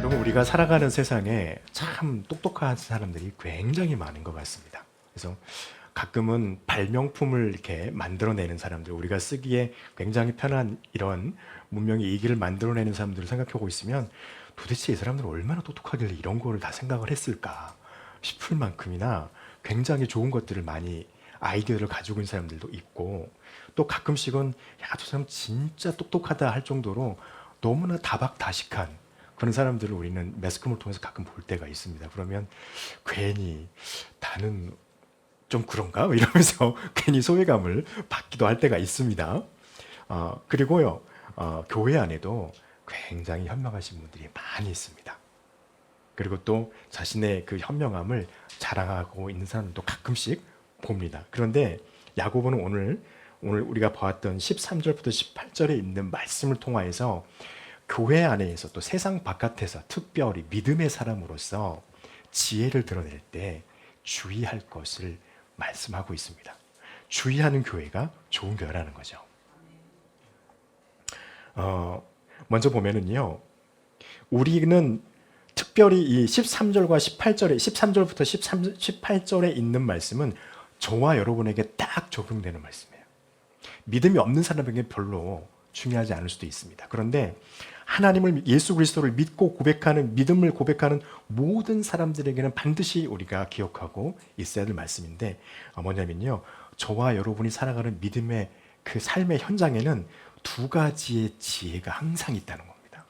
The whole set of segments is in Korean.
여러분, 우리가 살아가는 세상에 참 똑똑한 사람들이 굉장히 많은 것 같습니다. 그래서 가끔은 발명품을 이렇게 만들어내는 사람들, 우리가 쓰기에 굉장히 편한 이런 문명의 이기를 만들어내는 사람들을 생각하고 있으면 도대체 이 사람들은 얼마나 똑똑하길래 이런 거를 다 생각을 했을까 싶을 만큼이나 굉장히 좋은 것들을 많이 아이디어를 가지고 있는 사람들도 있고, 또 가끔씩은 야, 저 사람 진짜 똑똑하다 할 정도로 너무나 다박다식한 그런 사람들을 우리는 매스컴을 통해서 가끔 볼 때가 있습니다. 그러면 괜히 나는 좀 그런가? 이러면서 괜히 소외감을 받기도 할 때가 있습니다. 그리고요, 교회 안에도 굉장히 현명하신 분들이 많이 있습니다. 그리고 또 자신의 그 현명함을 자랑하고 있는 사람도 가끔씩 봅니다. 그런데 야고보는 오늘 우리가 보았던 13절부터 18절에 있는 말씀을 통하여서 교회 안에서 또 세상 바깥에서 특별히 믿음의 사람으로서 지혜를 드러낼 때 주의할 것을 말씀하고 있습니다. 주의하는 교회가 좋은 교회라는 거죠. 먼저 보면은요, 우리는 특별히 이 13절과 18절에 13절부터 18절에 있는 말씀은 저와 여러분에게 딱 적용되는 말씀이에요. 믿음이 없는 사람에게 별로 중요하지 않을 수도 있습니다. 그런데 하나님을, 예수 그리스도를 믿고 고백하는, 믿음을 고백하는 모든 사람들에게는 반드시 우리가 기억하고 있어야 될 말씀인데, 뭐냐면요, 저와 여러분이 살아가는 믿음의 그 삶의 현장에는 두 가지의 지혜가 항상 있다는 겁니다.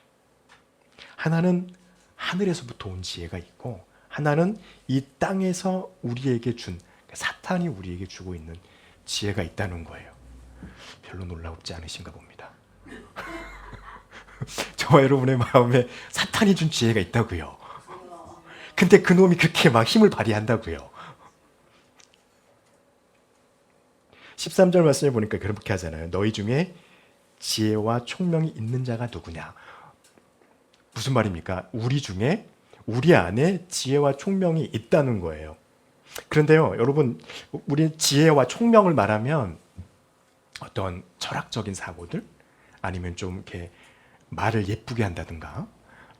하나는 하늘에서부터 온 지혜가 있고, 하나는 이 땅에서 우리에게 준, 사탄이 우리에게 주고 있는 지혜가 있다는 거예요. 별로 놀랍지 않으신가 봅니다. 저와 여러분의 마음에 사탄이 준 지혜가 있다고요. 근데 그 놈이 그렇게 막 힘을 발휘한다고요. 13절 말씀에 보니까 그렇게 하잖아요. 너희 중에 지혜와 총명이 있는 자가 누구냐? 무슨 말입니까? 우리 안에 지혜와 총명이 있다는 거예요. 그런데요, 여러분, 우리 지혜와 총명을 말하면 어떤 철학적인 사고들, 아니면 좀 이렇게 말을 예쁘게 한다든가,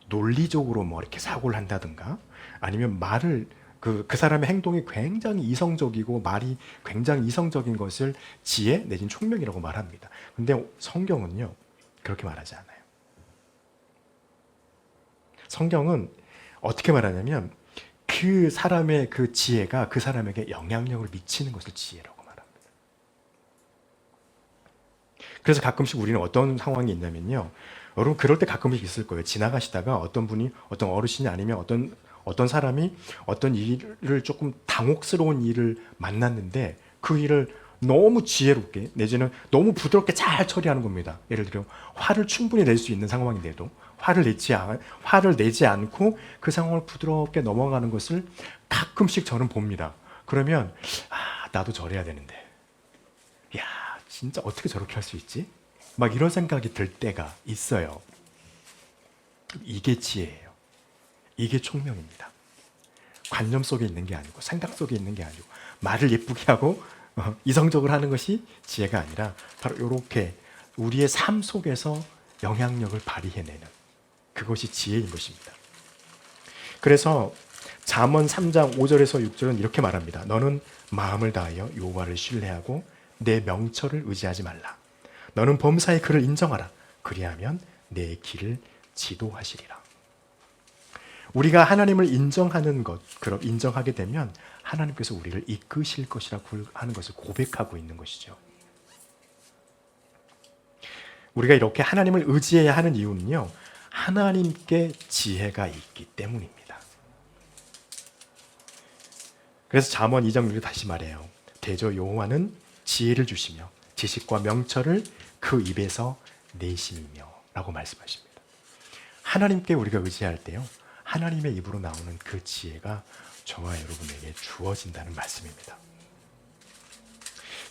논리적으로 뭐 이렇게 사고를 한다든가, 아니면 말을 그 사람의 행동이 굉장히 이성적이고 말이 굉장히 이성적인 것을 지혜 내지는 총명이라고 말합니다. 근데 성경은요, 그렇게 말하지 않아요. 성경은 어떻게 말하냐면 그 사람의 그 지혜가 그 사람에게 영향력을 미치는 것을 지혜라고 말합니다. 그래서 가끔씩 우리는 어떤 상황이 있냐면요, 여러분, 그럴 때 가끔씩 있을 거예요. 지나가시다가 어떤 분이, 어떤 어르신이, 아니면 어떤 사람이 어떤 일을, 조금 당혹스러운 일을 만났는데 그 일을 너무 지혜롭게 내지는 너무 부드럽게 잘 처리하는 겁니다. 예를 들어 화를 충분히 낼 수 있는 상황인데도 화를 내지 않고 그 상황을 부드럽게 넘어가는 것을 가끔씩 저는 봅니다. 그러면 나도 저래야 되는데, 야, 진짜 어떻게 저렇게 할 수 있지? 막 이런 생각이 들 때가 있어요. 이게 지혜예요. 이게 총명입니다. 관념 속에 있는 게 아니고, 생각 속에 있는 게 아니고, 말을 예쁘게 하고 이성적으로 하는 것이 지혜가 아니라 바로 이렇게 우리의 삶 속에서 영향력을 발휘해내는, 그것이 지혜인 것입니다. 그래서 잠언 3장 5절에서 6절은 이렇게 말합니다. 너는 마음을 다하여 여호와를 신뢰하고 내 명철을 의지하지 말라. 너는 범사의 그를 인정하라. 그리하면 내 길을 지도하시리라. 우리가 하나님을 인정하게 되면 하나님께서 우리를 이끄실 것이라고 하는 것을 고백하고 있는 것이죠. 우리가 이렇게 하나님을 의지해야 하는 이유는요, 하나님께 지혜가 있기 때문입니다. 그래서 잠언 2장 6절 다시 말해요. 대저 여호와는 지혜를 주시며 지식과 명철을 그 입에서 내심이며 라고 말씀하십니다. 하나님께 우리가 의지할 때요, 하나님의 입으로 나오는 그 지혜가 저와 여러분에게 주어진다는 말씀입니다.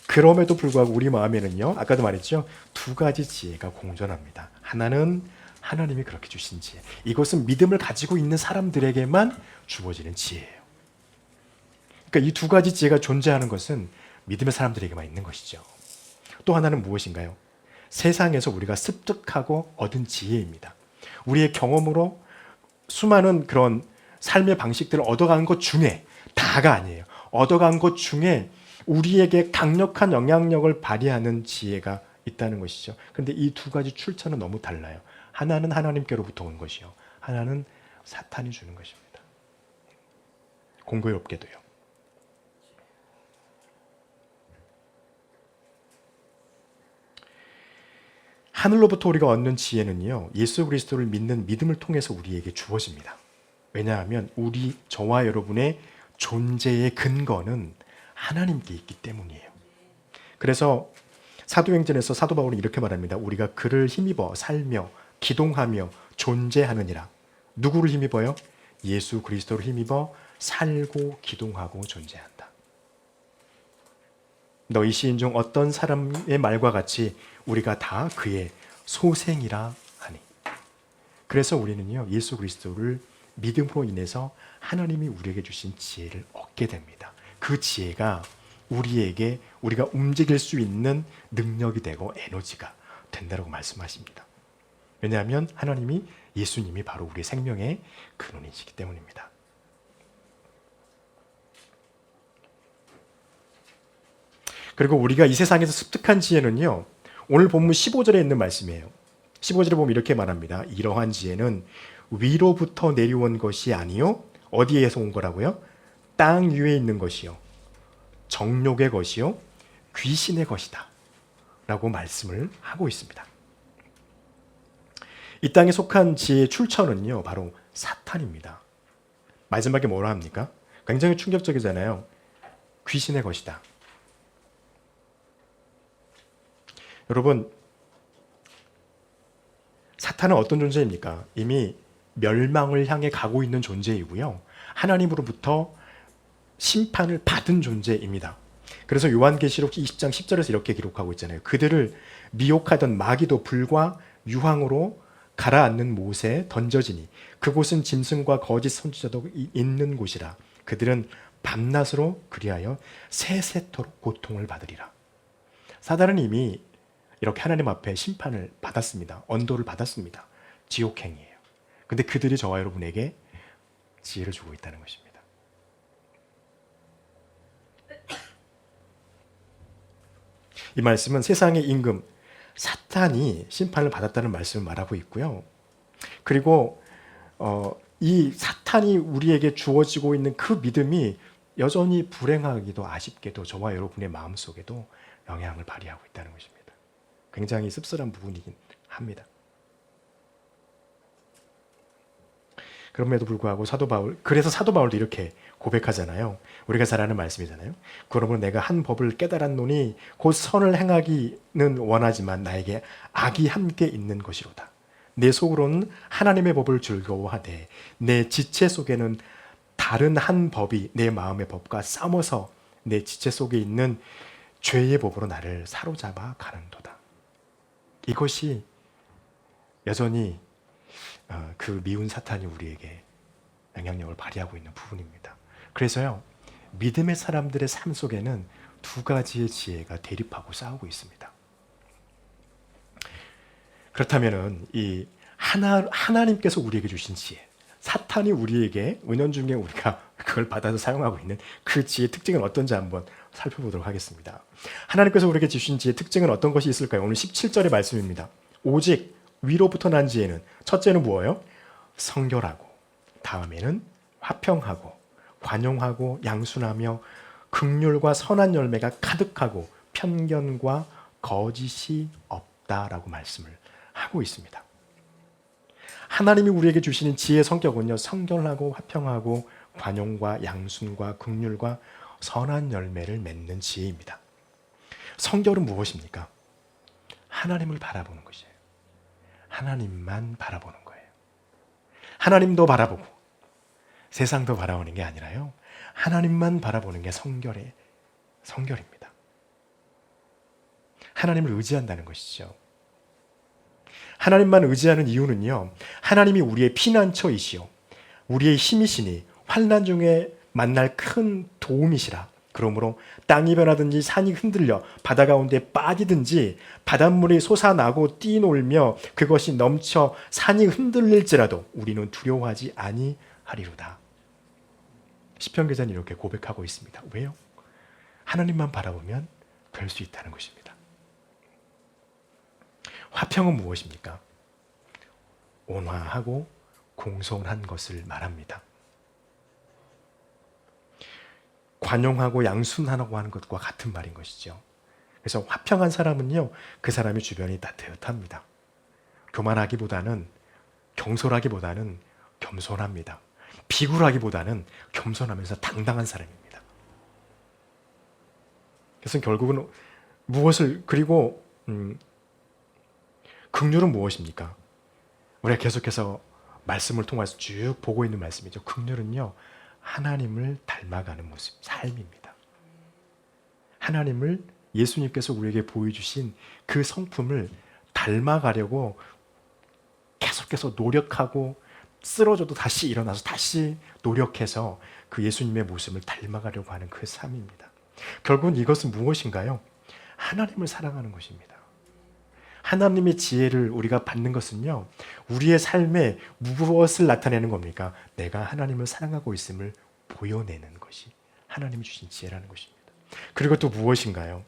그럼에도 불구하고 우리 마음에는요, 아까도 말했죠, 두 가지 지혜가 공존합니다. 하나는 하나님이 그렇게 주신 지혜, 이것은 믿음을 가지고 있는 사람들에게만 주어지는 지혜예요. 그러니까 이 두 가지 지혜가 존재하는 것은 믿음의 사람들에게만 있는 것이죠. 또 하나는 무엇인가요? 세상에서 우리가 습득하고 얻은 지혜입니다. 우리의 경험으로 수많은 그런 삶의 방식들을 얻어간 것 중에 다가 아니에요. 얻어간 것 중에 우리에게 강력한 영향력을 발휘하는 지혜가 있다는 것이죠. 그런데 이 두 가지 출처는 너무 달라요. 하나는 하나님께로부터 온 것이요. 하나는 사탄이 주는 것입니다. 공교롭게도요. 하늘로부터 우리가 얻는 지혜는요, 예수 그리스도를 믿는 믿음을 통해서 우리에게 주어집니다. 왜냐하면 저와 여러분의 존재의 근거는 하나님께 있기 때문이에요. 그래서 사도행전에서 사도 바울은 이렇게 말합니다. 우리가 그를 힘입어 살며 기동하며 존재하느니라. 누구를 힘입어요? 예수 그리스도를 힘입어 살고 기동하고 존재한다. 너희 시인 중 어떤 사람의 말과 같이 우리가 다 그의 소생이라 하니. 그래서 우리는요, 예수 그리스도를 믿음으로 인해서 하나님이 우리에게 주신 지혜를 얻게 됩니다. 그 지혜가 우리가 움직일 수 있는 능력이 되고 에너지가 된다고 말씀하십니다. 왜냐하면 예수님이 바로 우리의 생명의 근원이시기 때문입니다. 그리고 우리가 이 세상에서 습득한 지혜는요, 오늘 본문 15절에 있는 말씀이에요. 15절에 보면 이렇게 말합니다. 이러한 지혜는 위로부터 내려온 것이 아니요, 어디에서 온 거라고요? 땅 위에 있는 것이요, 정욕의 것이요, 귀신의 것이다 라고 말씀을 하고 있습니다. 이 땅에 속한 지혜의 출처는요, 바로 사탄입니다. 마지막에 뭐라 합니까? 굉장히 충격적이잖아요. 귀신의 것이다. 여러분, 사탄은 어떤 존재입니까? 이미 멸망을 향해 가고 있는 존재이고요, 하나님으로부터 심판을 받은 존재입니다. 그래서 요한계시록 20장 10절에서 이렇게 기록하고 있잖아요. 그들을 미혹하던 마귀도 불과 유황으로 가라앉는 못에 던져지니 그곳은 짐승과 거짓 선지자도 있는 곳이라. 그들은 밤낮으로 그리하여 세세토록 고통을 받으리라. 사단은 이미 이렇게 하나님 앞에 심판을 받았습니다. 언도를 받았습니다. 지옥행이에요. 근데 그들이 저와 여러분에게 지혜를 주고 있다는 것입니다. 이 말씀은 세상의 임금 사탄이 심판을 받았다는 말씀을 말하고 있고요. 그리고 이 사탄이 우리에게 주어지고 있는 그 믿음이 여전히 불행하기도 아쉽게도 저와 여러분의 마음속에도 영향을 발휘하고 있다는 것입니다. 굉장히 씁쓸한 부분이긴 합니다. 그럼에도 불구하고 그래서 사도 바울도 이렇게 고백하잖아요. 우리가 잘 아는 말씀이잖아요. 그러므로 내가 한 법을 깨달았노니 곧 선을 행하기는 원하지만 나에게 악이 함께 있는 것이로다. 내 속으로는 하나님의 법을 즐거워하되 내 지체 속에는 다른 한 법이 내 마음의 법과 싸워서 내 지체 속에 있는 죄의 법으로 나를 사로잡아 가는도다. 이것이 여전히 그 미운 사탄이 우리에게 영향력을 발휘하고 있는 부분입니다. 그래서요, 믿음의 사람들의 삶 속에는 두 가지의 지혜가 대립하고 싸우고 있습니다. 그렇다면은 이 하나님께서 우리에게 주신 지혜, 사탄이 우리에게 은연중에 우리가 그걸 받아서 사용하고 있는 그 지혜의 특징은 어떤지 한번 살펴보도록 하겠습니다. 하나님께서 우리에게 주신 지혜의 특징은 어떤 것이 있을까요? 오늘 17절의 말씀입니다. 오직 위로부터 난 지혜는 첫째는 뭐예요? 성결하고, 다음에는 화평하고 관용하고 양순하며 긍휼과 선한 열매가 가득하고 편견과 거짓이 없다라고 말씀을 하고 있습니다. 하나님이 우리에게 주시는 지혜의 성격은요, 성결하고 화평하고 관용과 양순과 긍휼과 선한 열매를 맺는 지혜입니다. 성결은 무엇입니까? 하나님을 바라보는 것이에요. 하나님만 바라보는 거예요. 하나님도 바라보고 세상도 바라보는 게 아니라요, 하나님만 바라보는 게 성결입니다. 하나님을 의지한다는 것이죠. 하나님만 의지하는 이유는요, 하나님이 우리의 피난처이시오, 우리의 힘이시니 환난 중에 만날 큰 도움이시라 그러므로 땅이 변하든지 산이 흔들려 바다 가운데 빠지든지 바닷물이 솟아나고 뛰놀며 그것이 넘쳐 산이 흔들릴지라도 우리는 두려워하지 아니하리로다. 시편 기자는 이렇게 고백하고 있습니다. 왜요? 하나님만 바라보면 될 수 있다는 것입니다. 화평은 무엇입니까? 온화하고 공손한 것을 말합니다. 관용하고 양순하라고 하는 것과 같은 말인 것이죠. 그래서 화평한 사람은요, 그 사람의 주변이 따뜻합니다. 교만하기보다는, 경솔하기보다는 겸손합니다. 비굴하기보다는 겸손하면서 당당한 사람입니다. 그래서 결국은 무엇을, 그리고 긍휼은 무엇입니까? 우리가 계속해서 말씀을 통해서 쭉 보고 있는 말씀이죠. 긍휼은요, 하나님을 닮아가는 모습, 삶입니다. 하나님을, 예수님께서 우리에게 보여주신 그 성품을 닮아가려고 계속해서 노력하고, 쓰러져도 다시 일어나서 다시 노력해서 그 예수님의 모습을 닮아가려고 하는 그 삶입니다. 결국은 이것은 무엇인가요? 하나님을 사랑하는 것입니다. 하나님의 지혜를 우리가 받는 것은요, 우리의 삶에 무엇을 나타내는 겁니까? 내가 하나님을 사랑하고 있음을 보여내는 것이 하나님이 주신 지혜라는 것입니다. 그리고 또 무엇인가요?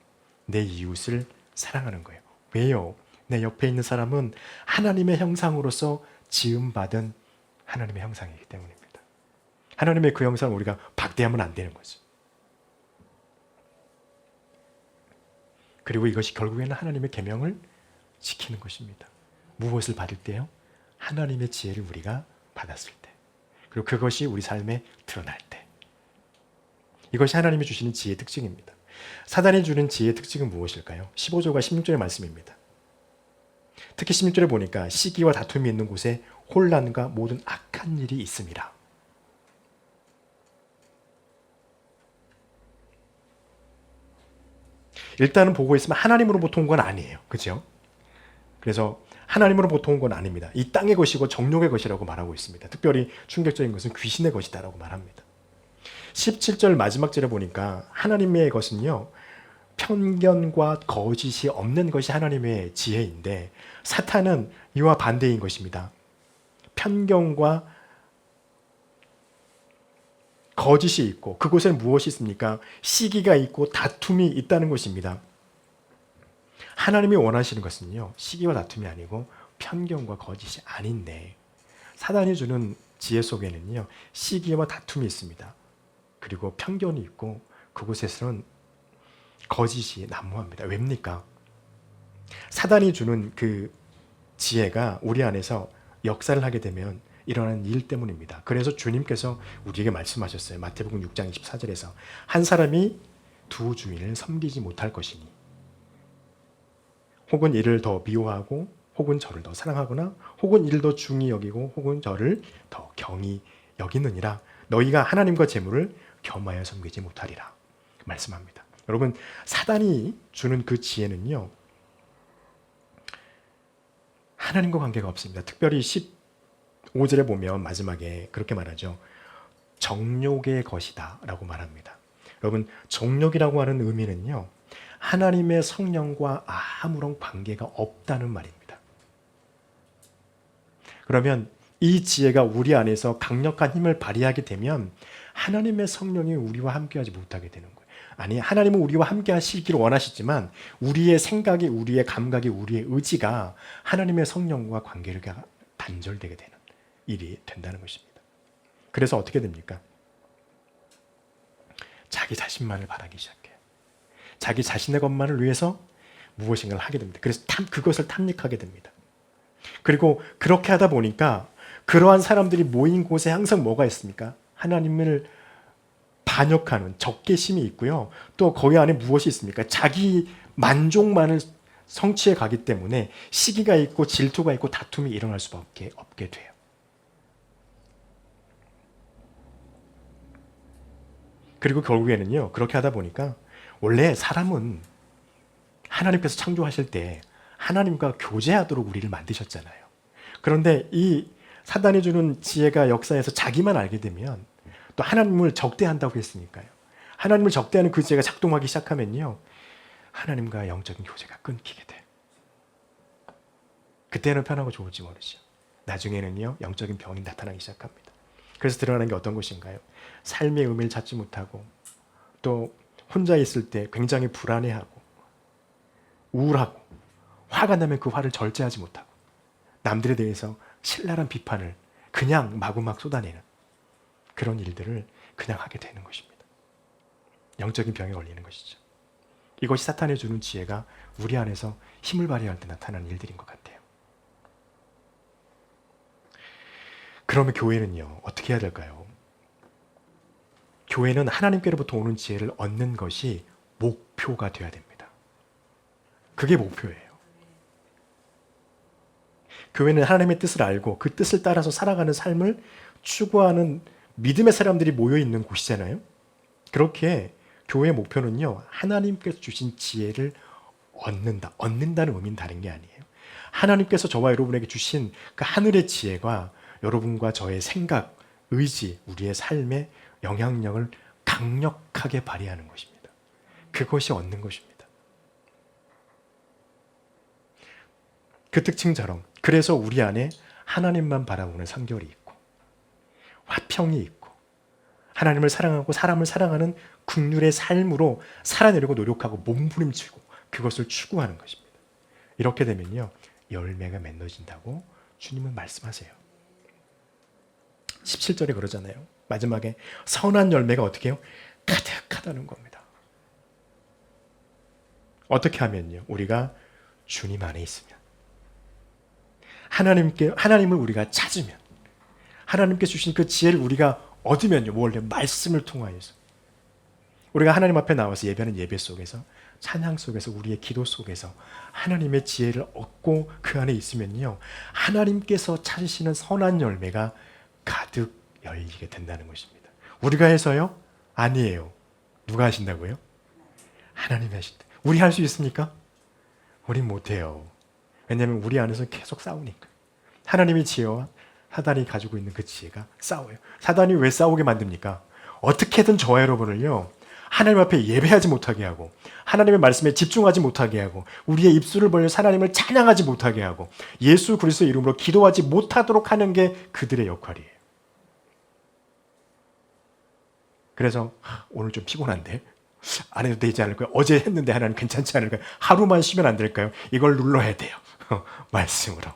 내 이웃을 사랑하는 거예요. 왜요? 내 옆에 있는 사람은 하나님의 형상으로서 지음받은 하나님의 형상이기 때문입니다. 하나님의 그 형상을 우리가 박대하면 안 되는 거죠. 그리고 이것이 결국에는 하나님의 계명을 지키는 것입니다. 무엇을 받을 때요? 하나님의 지혜를 우리가 받았을 때, 그리고 그것이 우리 삶에 드러날 때, 이것이 하나님이 주시는 지혜의 특징입니다. 사단이 주는 지혜의 특징은 무엇일까요? 15절과 16절의 말씀입니다. 특히 16절에 보니까 시기와 다툼이 있는 곳에 혼란과 모든 악한 일이 있음이라. 일단은 보고 있으면 하나님으로부터 온 건 아니에요. 그렇죠? 그래서 하나님으로부터 온 건 아닙니다. 이 땅의 것이고 정욕의 것이라고 말하고 있습니다. 특별히 충격적인 것은 귀신의 것이다라고 말합니다. 17절 마지막 절에 보니까 하나님의 것은요, 편견과 거짓이 없는 것이 하나님의 지혜인데, 사탄은 이와 반대인 것입니다. 편견과 거짓이 있고, 그곳에는 무엇이 있습니까? 시기가 있고 다툼이 있다는 것입니다. 하나님이 원하시는 것은요, 시기와 다툼이 아니고 편견과 거짓이 아닌데, 사단이 주는 지혜 속에는요, 시기와 다툼이 있습니다. 그리고 편견이 있고, 그곳에서는 거짓이 난무합니다. 왜입니까? 사단이 주는 그 지혜가 우리 안에서 역사를 하게 되면 일어나는 일 때문입니다. 그래서 주님께서 우리에게 말씀하셨어요. 마태복음 6장 24절에서 한 사람이 두 주인을 섬기지 못할 것이니, 혹은 이를 더 미워하고 혹은 저를 더 사랑하거나 혹은 이를 더 중히 여기고 혹은 저를 더 경히 여기느니라. 너희가 하나님과 재물을 겸하여 섬기지 못하리라 말씀합니다. 여러분, 사단이 주는 그 지혜는요, 하나님과 관계가 없습니다. 특별히 15절에 보면 마지막에 그렇게 말하죠. 정욕의 것이다 라고 말합니다. 여러분, 정욕이라고 하는 의미는요, 하나님의 성령과 아무런 관계가 없다는 말입니다. 그러면 이 지혜가 우리 안에서 강력한 힘을 발휘하게 되면 하나님의 성령이 우리와 함께하지 못하게 되는 거예요. 아니, 하나님은 우리와 함께 하시기를 원하시지만 우리의 생각이, 우리의 감각이, 우리의 의지가 하나님의 성령과 관계를 단절되게 되는 일이 된다는 것입니다. 그래서 어떻게 됩니까? 자기 자신만을 바라기 시작해요. 자기 자신의 것만을 위해서 무엇인가를 하게 됩니다. 그래서 그것을 탐닉하게 됩니다. 그리고 그렇게 하다 보니까 그러한 사람들이 모인 곳에 항상 뭐가 있습니까? 하나님을 반역하는 적개심이 있고요. 또 거기 안에 무엇이 있습니까? 자기 만족만을 성취해 가기 때문에 시기가 있고 질투가 있고 다툼이 일어날 수밖에 없게 돼요. 그리고 결국에는요, 그렇게 하다 보니까 원래 사람은 하나님께서 창조하실 때 하나님과 교제하도록 우리를 만드셨잖아요. 그런데 이 사단이 주는 지혜가 역사에서 자기만 알게 되면 또 하나님을 적대한다고 했으니까요. 하나님을 적대하는 그 지혜가 작동하기 시작하면요, 하나님과 영적인 교제가 끊기게 돼요. 그때는 편하고 좋을지 모르죠. 나중에는요, 영적인 병이 나타나기 시작합니다. 그래서 드러나는 게 어떤 것인가요? 삶의 의미를 찾지 못하고, 또 혼자 있을 때 굉장히 불안해하고 우울하고, 화가 나면 그 화를 절제하지 못하고, 남들에 대해서 신랄한 비판을 그냥 마구막 쏟아내는 그런 일들을 그냥 하게 되는 것입니다. 영적인 병에 걸리는 것이죠. 이것이 사탄이 주는 지혜가 우리 안에서 힘을 발휘할 때 나타나는 일들인 것 같아요. 그러면 교회는요, 어떻게 해야 될까요? 교회는 하나님께로부터 오는 지혜를 얻는 것이 목표가 되어야 됩니다. 그게 목표예요. 교회는 하나님의 뜻을 알고 그 뜻을 따라서 살아가는 삶을 추구하는 믿음의 사람들이 모여있는 곳이잖아요. 그렇게 교회의 목표는요, 하나님께서 주신 지혜를 얻는다. 얻는다는 의미는 다른 게 아니에요. 하나님께서 저와 여러분에게 주신 그 하늘의 지혜가 여러분과 저의 생각, 의지, 우리의 삶에 영향력을 강력하게 발휘하는 것입니다. 그것이 얻는 것입니다. 그 특징처럼, 그래서 우리 안에 하나님만 바라보는 성결이 있고, 화평이 있고, 하나님을 사랑하고 사람을 사랑하는 긍휼의 삶으로 살아내려고 노력하고 몸부림치고 그것을 추구하는 것입니다. 이렇게 되면요, 열매가 맺어진다고 주님은 말씀하세요. 17절에 그러잖아요. 마지막에 선한 열매가 어떻게 해요? 가득하다는 겁니다. 어떻게 하면요? 우리가 주님 안에 있으면, 하나님을 우리가 찾으면, 하나님께 주신 그 지혜를 우리가 얻으면요, 원래 말씀을 통하여서 우리가 하나님 앞에 나와서 예배하는 예배 속에서, 찬양 속에서, 우리의 기도 속에서 하나님의 지혜를 얻고 그 안에 있으면요, 하나님께서 찾으시는 선한 열매가 가득 열리게 된다는 것입니다. 우리가 해서요? 아니에요. 누가 하신다고요? 하나님이 하신다. 우리 할 수 있습니까? 우린 못해요. 왜냐하면 우리 안에서 계속 싸우니까. 하나님의 지혜와 사단이 가지고 있는 그 지혜가 싸워요. 사단이 왜 싸우게 만듭니까? 어떻게든 저와 여러분을요, 하나님 앞에 예배하지 못하게 하고, 하나님의 말씀에 집중하지 못하게 하고, 우리의 입술을 벌려서 하나님을 찬양하지 못하게 하고, 예수 그리스도의 이름으로 기도하지 못하도록 하는 게 그들의 역할이에요. 그래서 오늘 좀 피곤한데 안 해도 되지 않을까요? 어제 했는데 하나님 괜찮지 않을까요? 하루만 쉬면 안 될까요? 이걸 눌러야 돼요. 말씀으로.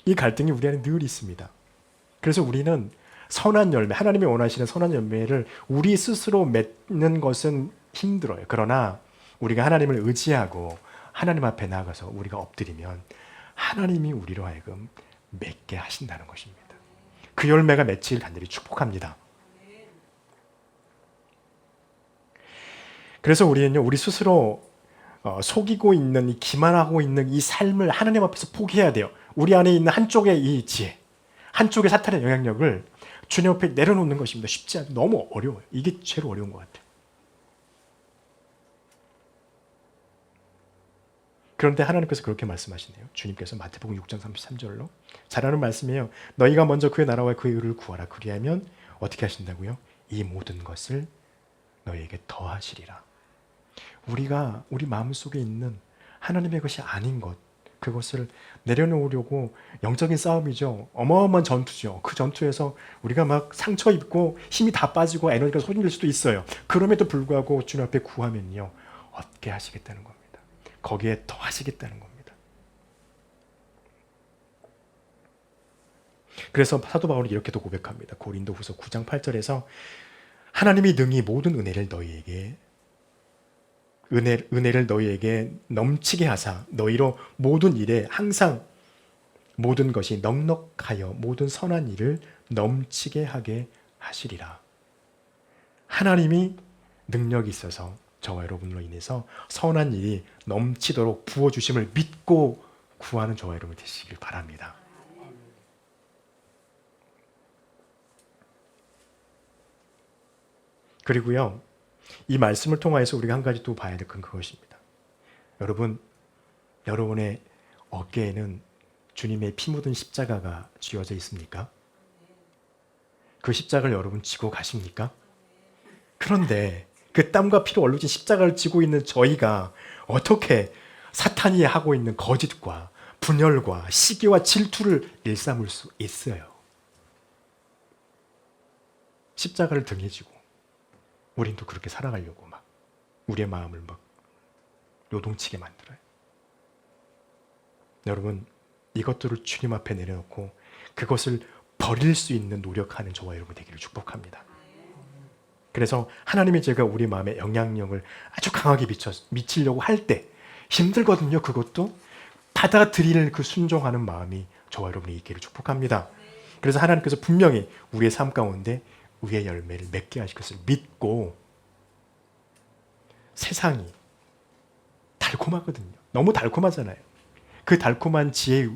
이 갈등이 우리 안에 늘 있습니다. 그래서 우리는 선한 열매, 하나님이 원하시는 선한 열매를 우리 스스로 맺는 것은 힘들어요. 그러나 우리가 하나님을 의지하고 하나님 앞에 나가서 우리가 엎드리면 하나님이 우리로 하여금 맺게 하신다는 것입니다. 그 열매가 맺히길 간절히 축복합니다. 그래서 우리는요, 우리 스스로 속이고 있는, 이 기만하고 있는 이 삶을 하나님 앞에서 포기해야 돼요. 우리 안에 있는 한쪽의 이 지혜, 한쪽의 사탄의 영향력을 주님 앞에 내려놓는 것입니다. 쉽지 않아요. 너무 어려워요. 이게 제일 어려운 것 같아요. 그런데 하나님께서 그렇게 말씀하시네요. 주님께서 마태복음 6장 33절로 잘하는 말씀이에요. 너희가 먼저 그의 나라와 그의 의를 구하라. 그리하면 어떻게 하신다고요? 이 모든 것을 너희에게 더하시리라. 우리가 우리 마음속에 있는 하나님의 것이 아닌 것, 그것을 내려놓으려고, 영적인 싸움이죠. 어마어마한 전투죠. 그 전투에서 우리가 막 상처 입고 힘이 다 빠지고 에너지가 소진될 수도 있어요. 그럼에도 불구하고 주님 앞에 구하면요, 얻게 하시겠다는 겁니다. 거기에 더 하시겠다는 겁니다. 그래서 사도 바울이 이렇게도 고백합니다. 고린도후서 9장 8절에서 하나님이 능히 모든 은혜를 너희에게 넘치게 하사 너희로 모든 일에 항상 모든 것이 넉넉하여 모든 선한 일을 넘치게 하게 하시리라. 하나님이 능력이 있어서 저와 여러분으로 인해서 선한 일이 넘치도록 부어주심을 믿고 구하는 저와 여러분 되시길 바랍니다. 그리고요, 이 말씀을 통하여서 우리가 한 가지 또 봐야 될 건 그것입니다. 여러분의 어깨에는 주님의 피 묻은 십자가가 쥐어져 있습니까? 그 십자가를 여러분 지고 가십니까? 그런데 그 땀과 피로 얼룩진 십자가를 지고 있는 저희가 어떻게 사탄이 하고 있는 거짓과 분열과 시기와 질투를 일삼을 수 있어요. 십자가를 등에 지고 우린 또 그렇게 살아가려고 막 우리의 마음을 막 요동치게 만들어요. 여러분, 이것들을 주님 앞에 내려놓고 그것을 버릴 수 있는 노력하는 저와 여러분 되기를 축복합니다. 그래서 하나님의 죄가 우리 마음에 영향력을 아주 강하게 미치려고 할 때 힘들거든요. 그것도 받아들이는 그 순종하는 마음이 저와 여러분이 있기를 축복합니다. 그래서 하나님께서 분명히 우리의 삶 가운데 의의 열매를 맺게 하실 것을 믿고, 세상이 달콤하거든요. 너무 달콤하잖아요. 그 달콤한 지혜,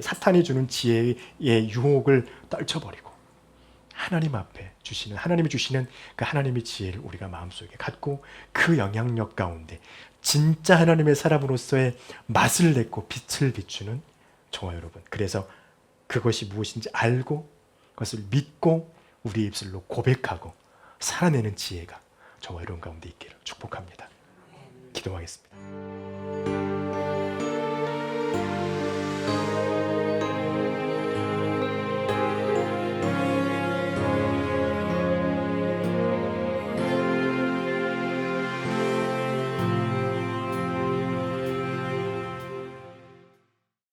사탄이 주는 지혜의 유혹을 떨쳐버리고 하나님 앞에 주시는, 하나님이 주시는 그 하나님의 지혜를 우리가 마음속에 갖고 그 영향력 가운데 진짜 하나님의 사람으로서의 맛을 내고 빛을 비추는 저와 여러분, 그래서 그것이 무엇인지 알고 그것을 믿고 우리 입술로 고백하고 살아내는 지혜가 저와 여러분 가운데 있기를 축복합니다. 기도하겠습니다.